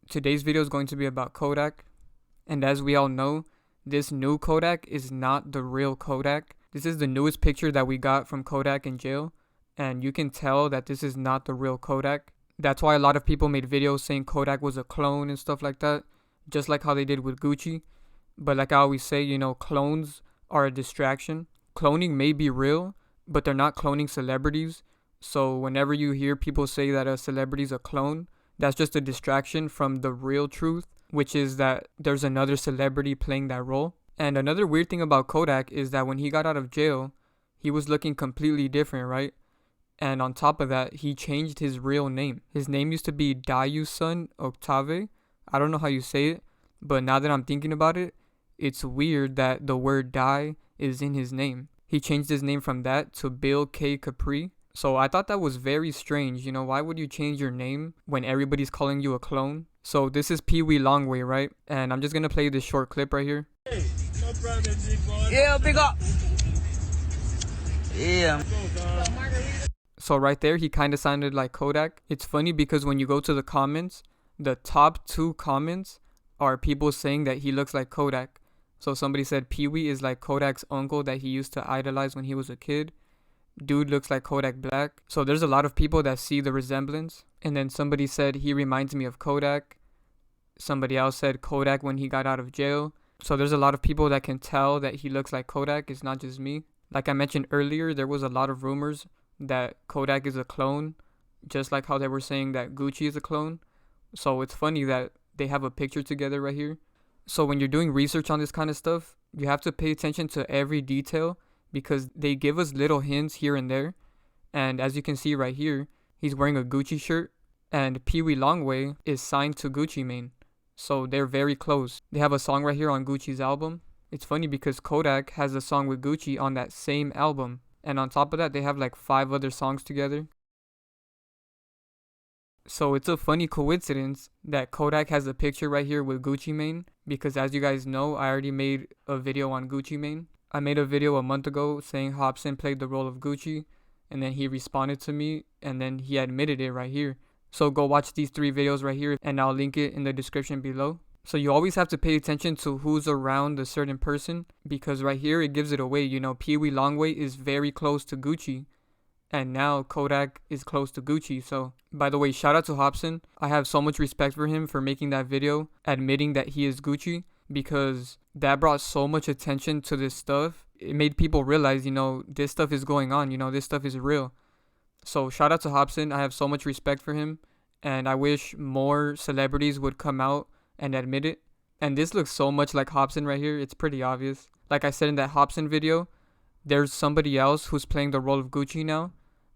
Today's video is going to be about Kodak, and as we all know, this new Kodak is not the real Kodak. This is the newest picture that we got from Kodak in jail, and you can tell that this is not the real Kodak. That's why a lot of people made videos saying Kodak was a clone and stuff like that, just like how they did with Gucci. But like I always say, clones are a distraction. Cloning may be real, but they're not cloning celebrities. So whenever you hear people say that a celebrity is a clone, that's just a distraction from the real truth, which is that there's another celebrity playing that role. And another weird thing about Kodak is that when he got out of jail, he was looking completely different, right? And on top of that, he changed his real name. His name used to be Dayusun Octave. I don't know how you say it, but now that I'm thinking about it, it's weird that the word Dai is in his name. He changed his name from that to Bill K. Capri. So I thought that was very strange. Why would you change your name when everybody's calling you a clone? So this is Peewee Longway, right? And I'm just going to play this short clip right here. Hey, no problem, big boy. Yeah, big up. Yeah. So right there, he kind of sounded like Kodak. It's funny because when you go to the comments, the top 2 comments are people saying that he looks like Kodak. So somebody said Peewee is like Kodak's uncle that he used to idolize when he was a kid. Dude looks like Kodak Black. So there's a lot of people that see the resemblance. And then somebody said he reminds me of Kodak. Somebody else said Kodak when he got out of jail. So there's a lot of people that can tell that he looks like Kodak. It's not just me. Like I mentioned earlier, there was a lot of rumors that Kodak is a clone, just like how they were saying that Gucci is a clone. So it's funny that they have a picture together right here. So when you're doing research on this kind of stuff, you have to pay attention to every detail because they give us little hints here and there. And as you can see right here, he's wearing a Gucci shirt, and Peewee Longway is signed to Gucci Mane. So they're very close. They have a song right here on Gucci's album. It's funny because Kodak has a song with Gucci on that same album. And on top of that, they have like 5 other songs together. So it's a funny coincidence that Kodak has a picture right here with Gucci Mane, because as you guys know, I already made a video on Gucci Mane. I made a video a month ago saying Hopsin played the role of Gucci, and then he responded to me, and then he admitted it right here. So go watch these 3 videos right here, and I'll link it in the description below. So you always have to pay attention to who's around a certain person, because right here it gives it away. Peewee Longway is very close to Gucci, and now Kodak is close to Gucci. So by the way, shout out to Hopsin. I have so much respect for him for making that video admitting that he is Gucci, because that brought so much attention to this stuff. It made people realize, this stuff is going on, this stuff is real. So shout out to Hopsin. I have so much respect for him, and I wish more celebrities would come out and admit it. And this looks so much like Hopsin right here. It's pretty obvious. Like I said in that Hopsin video, there's somebody else who's playing the role of Gucci now.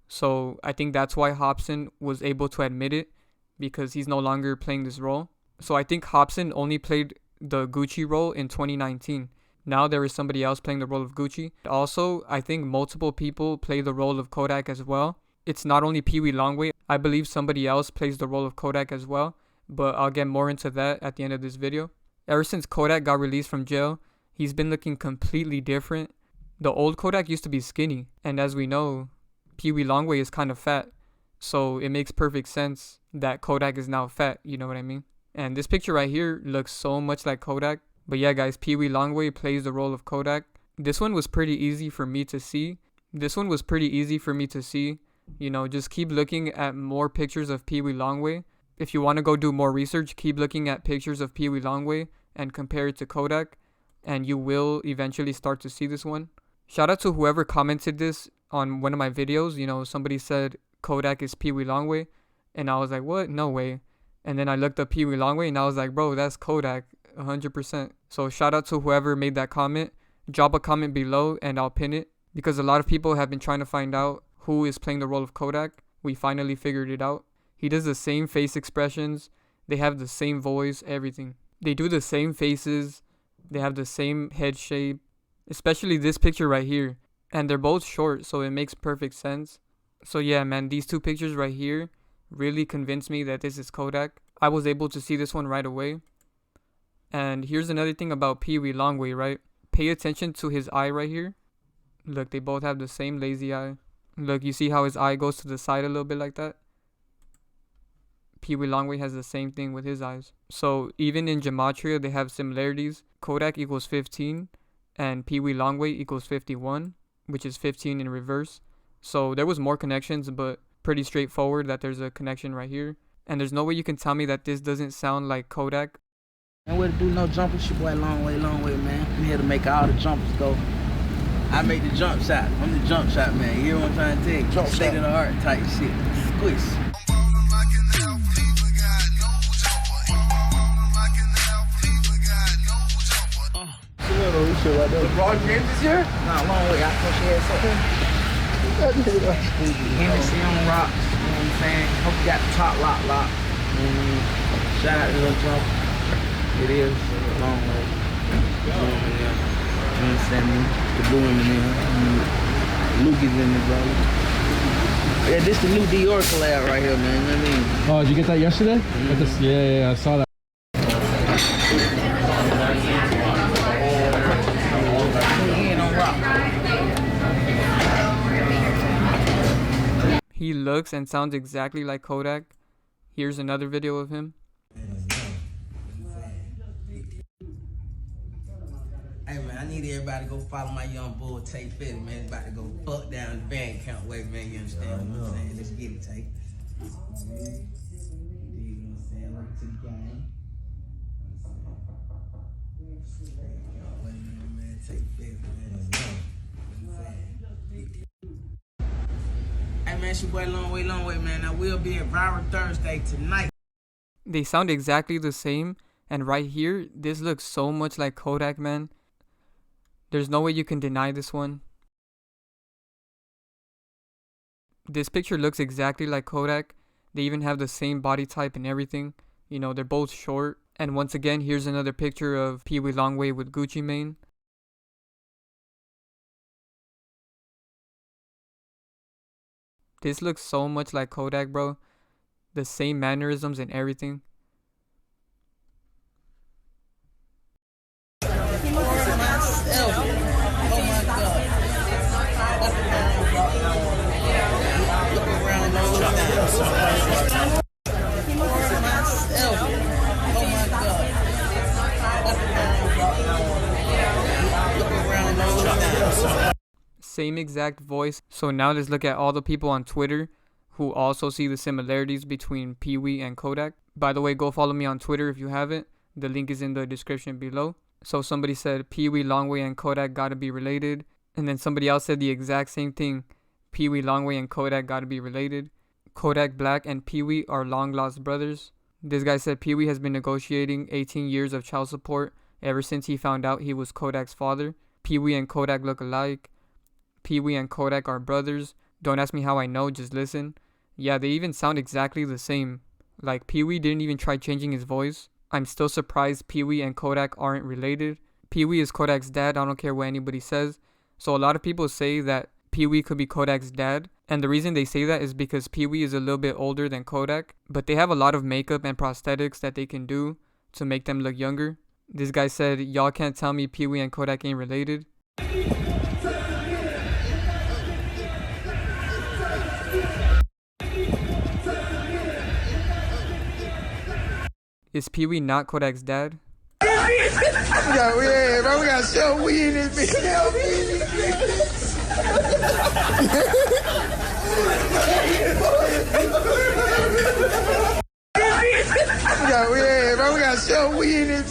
So I think that's why Hopsin was able to admit it, because he's no longer playing this role. So I think Hopsin only played the Gucci role in 2019. Now there is somebody else playing the role of Gucci. Also, I think multiple people play the role of Kodak as well. It's not only Peewee Longway. I believe somebody else plays the role of Kodak as well, but I'll get more into that at the end of this video. Ever since Kodak got released from jail, he's been looking completely different. The old Kodak used to be skinny, and as we know, Peewee Longway is kind of fat. So it makes perfect sense that Kodak is now fat, you know what I mean? And this picture right here looks so much like Kodak. But yeah, guys, Peewee Longway plays the role of Kodak. This one was pretty easy for me to see. Just keep looking at more pictures of Peewee Longway. If you want to go do more research, keep looking at pictures of Peewee Longway and compare it to Kodak, and you will eventually start to see this one. Shout out to whoever commented this on one of my videos. Somebody said Kodak is Peewee Longway, and I was like, what? No way. And then I looked up Peewee Longway, and I was like, bro, that's Kodak, 100%. So shout out to whoever made that comment. Drop a comment below, and I'll pin it, because a lot of people have been trying to find out who is playing the role of Kodak. We finally figured it out. He does the same face expressions. They have the same voice, everything. They do the same faces. They have the same head shape, especially this picture right here. And they're both short, so it makes perfect sense. So yeah, man, these 2 pictures right here really convinced me that this is Kodak. I was able to see this one right away. And here's another thing about Peewee Longway, right? Pay attention to his eye right here. Look, they both have the same lazy eye. Look, you see how his eye goes to the side a little bit like that? Peewee Longway has the same thing with his eyes. So even in gematria, they have similarities. Kodak equals 15 and Peewee Longway equals 51, which is 15 in reverse. So there was more connections, but pretty straightforward that there's a connection right here. And there's no way you can tell me that this doesn't sound like Kodak. And we to do no jumpers, your boy Long Way, man. I'm here to make all the jumpers go. I make the jump shot. I'm the jump shot man. You hear what I'm trying to tell you? Jump state of the art type shit. Squish. LeBron James is here? Nah, Long Way. I thought she had something. Hennessy on rocks. You know what I'm saying? Hope you got the top lock. Shout out to the jump. It is Long Way. You understand me? The blue women in here. Luke is in there, brother. Yeah, this the new Dior collab right here, man. You know what I mean? Oh, did you get that yesterday? Yeah, I saw that. He looks and sounds exactly like Kodak. Here's another video of him. Hey man, I need everybody to go follow my young bull Tay Fetty, man. It's about to go fuck down the bank account way, man. You understand what I'm saying? Let's get it, Tay. You know what I'm saying? Look to the game. Man, Tay Fetty, man. Hey man, it's your boy Long Way, man. I will be at Viral Thursday tonight. They sound exactly the same. And right here, this looks so much like Kodak, man. There's no way you can deny this one. This picture looks exactly like Kodak. They even have the same body type and everything. You know, they're both short. And once again, here's another picture of Peewee Longway with Gucci Mane. This looks so much like Kodak, bro. The same mannerisms and everything. Same exact voice. So now let's look at all the people on Twitter who also see the similarities between Peewee and Kodak. By the way, go follow me on Twitter if you haven't. The link is in the description below. So somebody said Peewee Longway and Kodak gotta be related. And then somebody else said the exact same thing. Peewee Longway and Kodak gotta be related. Kodak Black and Peewee are long lost brothers. This guy said Peewee has been negotiating 18 years of child support ever since he found out he was Kodak's father. Peewee and Kodak look alike. Peewee and Kodak are brothers. Don't ask me how I know, just listen. Yeah, they even sound exactly the same. Like, Peewee didn't even try changing his voice. I'm still surprised Peewee and Kodak aren't related. Peewee is Kodak's dad, I don't care what anybody says. So a lot of people say that Peewee could be Kodak's dad. And the reason they say that is because Peewee is a little bit older than Kodak. But they have a lot of makeup and prosthetics that they can do to make them look younger. This guy said, y'all can't tell me Peewee and Kodak ain't related. Is Peewee not Kodak's dad? We got sell weed in this bitch. We got sell weed in this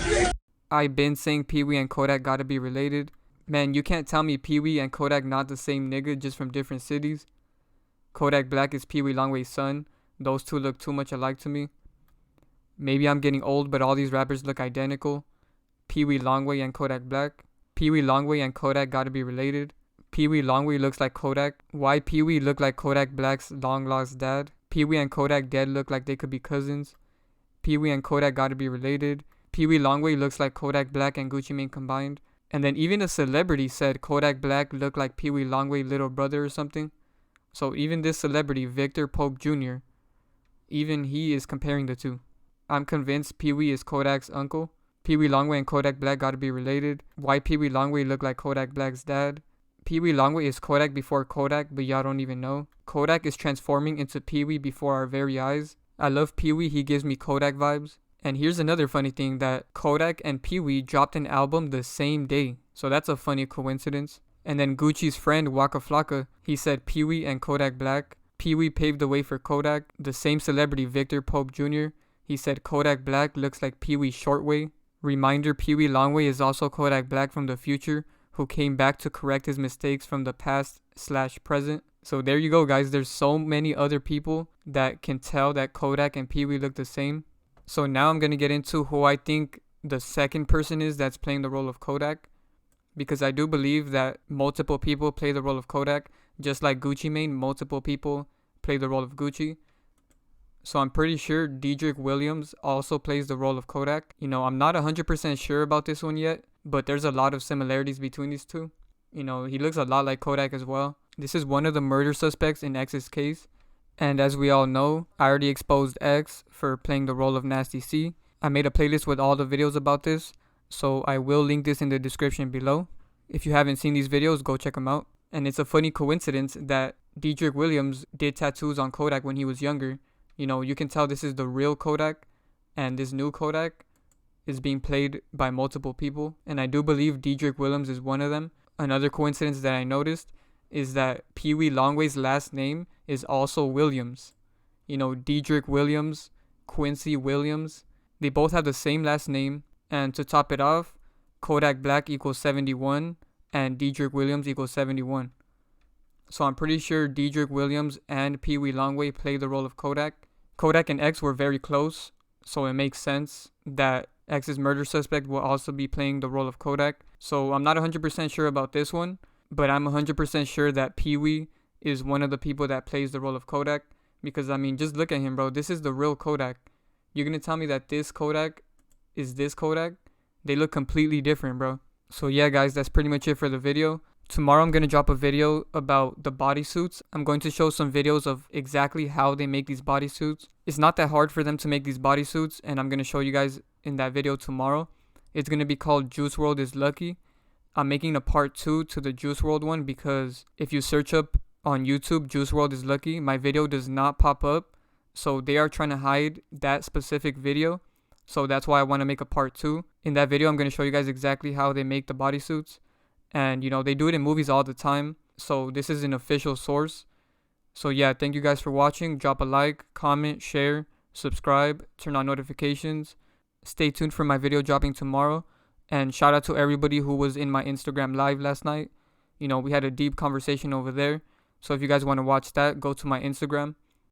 bitch. I've been saying Peewee and Kodak gotta be related. Man, you can't tell me Peewee and Kodak not the same nigga, just from different cities. Kodak Black is Peewee Longway's son. Those two look too much alike to me. Maybe I'm getting old, but all these rappers look identical. Peewee Longway and Kodak Black. Peewee Longway and Kodak gotta be related. Peewee Longway looks like Kodak. Why Peewee look like Kodak Black's long lost dad? Peewee and Kodak dead look like they could be cousins. Peewee and Kodak gotta be related. Peewee Longway looks like Kodak Black and Gucci Mane combined. And then even a celebrity said Kodak Black looked like Peewee Longway's little brother or something. So even this celebrity, Victor Pope Jr., even he is comparing the two. I'm convinced Peewee is Kodak's uncle. Peewee Longway and Kodak Black gotta be related. Why Peewee Longway look like Kodak Black's dad? Peewee Longway is Kodak before Kodak, but y'all don't even know. Kodak is transforming into Peewee before our very eyes. I love Peewee, he gives me Kodak vibes. And here's another funny thing, that Kodak and Peewee dropped an album the same day. So that's a funny coincidence. And then Gucci's friend Waka Flocka, he said Peewee and Kodak Black. Peewee paved the way for Kodak. The same celebrity, Victor Pope Jr., he said Kodak Black looks like Peewee Shortway. Reminder, Peewee Longway is also Kodak Black from the future, who came back to correct his mistakes from the past/present. So there you go, guys. There's so many other people that can tell that Kodak and Peewee look the same. So now I'm going to get into who I think the second person is that's playing the role of Kodak. Because I do believe that multiple people play the role of Kodak. Just like Gucci Mane, multiple people play the role of Gucci. So I'm pretty sure Dedrick Williams also plays the role of Kodak. You know, I'm not 100% sure about this one yet, but there's a lot of similarities between these two. You know, he looks a lot like Kodak as well. This is one of the murder suspects in X's case. And as we all know, I already exposed X for playing the role of Nasty C. I made a playlist with all the videos about this, so I will link this in the description below. If you haven't seen these videos, go check them out. And it's a funny coincidence that Dedrick Williams did tattoos on Kodak when he was younger. You know, you can tell this is the real Kodak, and this new Kodak is being played by multiple people. And I do believe Dedrick Williams is one of them. Another coincidence that I noticed is that Peewee Longway's last name is also Williams. You know, Dedrick Williams, Quincy Williams, they both have the same last name. And to top it off, Kodak Black equals 71 and Dedrick Williams equals 71. So I'm pretty sure Dedrick Williams and Peewee Longway play the role of Kodak. Kodak and X were very close, so it makes sense that X's murder suspect will also be playing the role of Kodak. So I'm not 100% sure about this one, but I'm 100% sure that Peewee is one of the people that plays the role of Kodak. Because, I mean, just look at him, bro. This is the real Kodak. You're going to tell me that this Kodak is this Kodak? They look completely different, bro. So yeah, guys, that's pretty much it for the video. Tomorrow I'm going to drop a video about the bodysuits. I'm going to show some videos of exactly how they make these bodysuits. It's not that hard for them to make these bodysuits, and I'm going to show you guys in that video tomorrow. It's going to be called Juice WRLD is Lucky. I'm making a part 2 to the Juice WRLD one because if you search up on YouTube Juice WRLD is Lucky, my video does not pop up. So they are trying to hide that specific video. So that's why I want to make a part 2. In that video, I'm going to show you guys exactly how they make the bodysuits. And, you know, they do it in movies all the time. So this is an official source. So yeah, thank you guys for watching. Drop a like, comment, share, subscribe, turn on notifications. Stay tuned for my video dropping tomorrow. And shout out to everybody who was in my Instagram live last night. You know, we had a deep conversation over there. So if you guys want to watch that, go to my Instagram.